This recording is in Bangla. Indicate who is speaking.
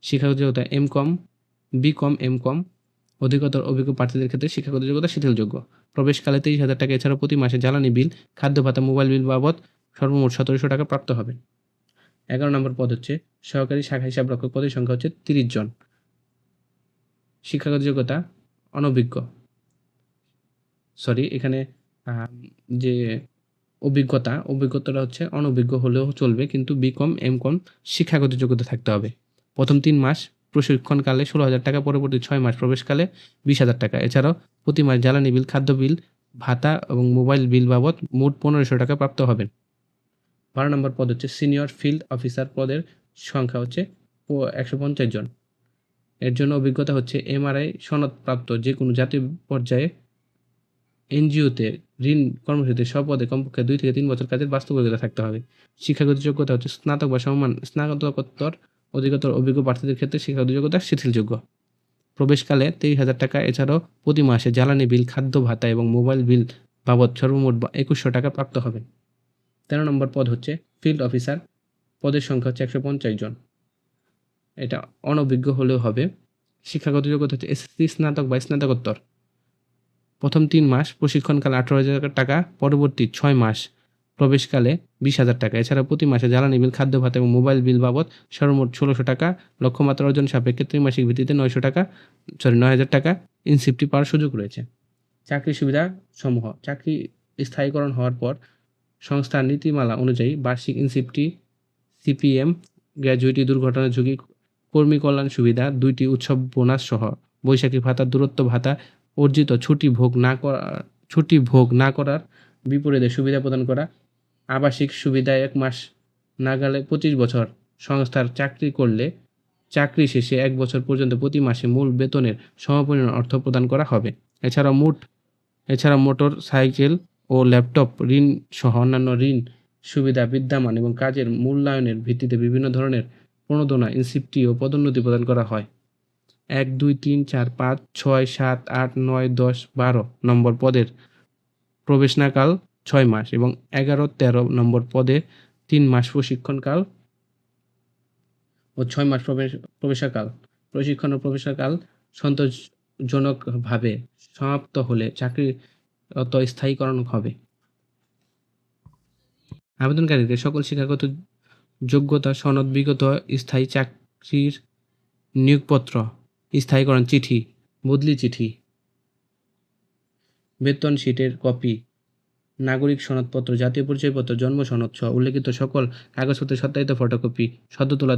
Speaker 1: শিক্ষাগত যোগ্যতা এম.কম, বি.কম, এম.কম। অধিকতর অভিজ্ঞ প্রার্থীদের ক্ষেত্রে শিক্ষাগত যোগ্যতা শিথিলযোগ্য। প্রবেশকালে 30,000 টাকা এছাড়াও প্রতি মাসে জ্বালানি বিল, খাদ্য ভাতা, মোবাইল বিল বাবদ সর্বমোট 1,700 টাকা প্রাপ্ত হবে। 11 নম্বর পদ হচ্ছে সহকারী শাখা হিসাবরক্ষক, পদের সংখ্যা হচ্ছে 30 জন। শিক্ষাগত যোগ্যতা অনভিজ্ঞ, এখানে যে অভিজ্ঞতাটা হচ্ছে অনভিজ্ঞ হলেও চলবে, কিন্তু বি.কম, এম.কম শিক্ষাগত যোগ্যতা থাকতে হবে। প্রথম 3 মাস প্রশিক্ষণকালে 16,000 টাকা, পরবর্তী 6 মাস প্রবেশকালে 20,000 টাকা। এছাড়াও প্রতি মাস জ্বালানি বিল, খাদ্য বিল, ভাতা এবং মোবাইল বিল বাবদ মোট 1,500 টাকা প্রাপ্ত হবেন। 12 নম্বর পদ হচ্ছে সিনিয়র ফিল্ড অফিসার, পদের সংখ্যা হচ্ছে 150 জন। এর জন্য অভিজ্ঞতা হচ্ছে এমআরআই সনদপ্রাপ্ত যে কোনো জাতীয় পর্যায়ে এনজিওতে ঋণ কর্মসূচিতে স্বপদে কমপক্ষে 2 থেকে 3 বছর কাজের বাস্তব অভিজ্ঞতা থাকতে হবে। শিক্ষাগত যোগ্যতা হচ্ছে স্নাতক বা সমমান স্নাতকোত্তর। অধিকতর অভিজ্ঞ প্রার্থীদের ক্ষেত্রে শিক্ষাগত যোগ্যতা শিথিলযোগ্য। প্রবেশকালে 23,000 টাকা এছাড়াও প্রতি মাসে জ্বালানি বিল, খাদ্য ভাতা এবং মোবাইল বিল বাবদ সর্বমোট 2,100 টাকা প্রাপ্ত হবেন। 13 নম্বর পদ হচ্ছে ফিল্ড অফিসার, পদের সংখ্যা হচ্ছে 150 জন। এটা অনভিজ্ঞ হলেও হবে। শিক্ষাগত যোগ্যতা হচ্ছে এসএসসি, স্নাতক বা স্নাতকোত্তর। প্রথম 3 মাস প্রশিক্ষণকালে 18,000 টাকা, পরবর্তী 6 মাস প্রবেশকালে 20,000 টাকা। এছাড়া প্রতি মাসে জ্বালানি বিল, খাদ্য ভাতা এবং মোবাইল বিল বাবদ সর্বমোট 1,600 টাকা। লক্ষ্যমাত্রা অর্জন সাপেক্ষে ত্রিমাসিক ভিত্তিতে 9,000 টাকা ইনসেন্টিভ পাওয়ার সুযোগ রয়েছে। চাকরি সুবিধা সমূহ: চাকরি স্থায়ীকরণ হওয়ার পর সংস্থার নীতিমালা অনুযায়ী বার্ষিক ইনসেন্টিভ, সিপিএম, গ্র্যাজুইটি, দুর্ঘটনা ঝুঁকি, কর্মী কল্যাণ সুবিধা, 2টি উৎসব বোনাস সহ বৈশাখী ভাতা, দূরত্ব ভাতা, অর্জিত ছুটি ভোগ না করার বিপরীতে সুবিধা প্রদান করা, আবাসিক সুবিধা 1 মাস নাগালে 25 বছর সংস্থার চাকরি করলে চাকরি শেষে 1 বছর পর্যন্ত প্রতি মাসে মূল বেতনের সমপরিমাণ অর্থ প্রদান করা হবে। এছাড়া মোটর সাইকেল ও ল্যাপটপ ঋণ সহ অন্যান্য ঋণ সুবিধা বিদ্যমান এবং কাজের মূল্যায়নের ভিত্তিতে বিভিন্ন ধরনের প্রণোদনা, ইনসেন্টিভ ও পদোন্নতি প্রদান করা হয়। 1, 2, 3, 4, 5, 6, 7, 8, 9, 10, 12 নম্বর পদের প্রবেশনাকাল 6 মাস এবং 11, 13 নম্বর পদে 3 মাস প্রশিক্ষণকাল ও 6 মাস প্রশিক্ষণ ও প্রবেশকাল সন্তোষজনকভাবে সমাপ্ত হলে চাকরিরত স্থায়ীকরণ হবে। আবেদনকারীদের সকল শিক্ষাগত যোগ্যতা সনদ, বিগত স্থায়ী চাকরির নিয়োগপত্র, স্থায়ীকরণ চিঠি, বদলি চিঠি, বেতন শীটের কপি, নাগরিক সনদপত্র, জাতীয় পরিচয়পত্র, জন্ম সনদ সহ উল্লেখিত সকল কাগজপত্রের সত্যায়িত ফটোকপি সদ্য তোলা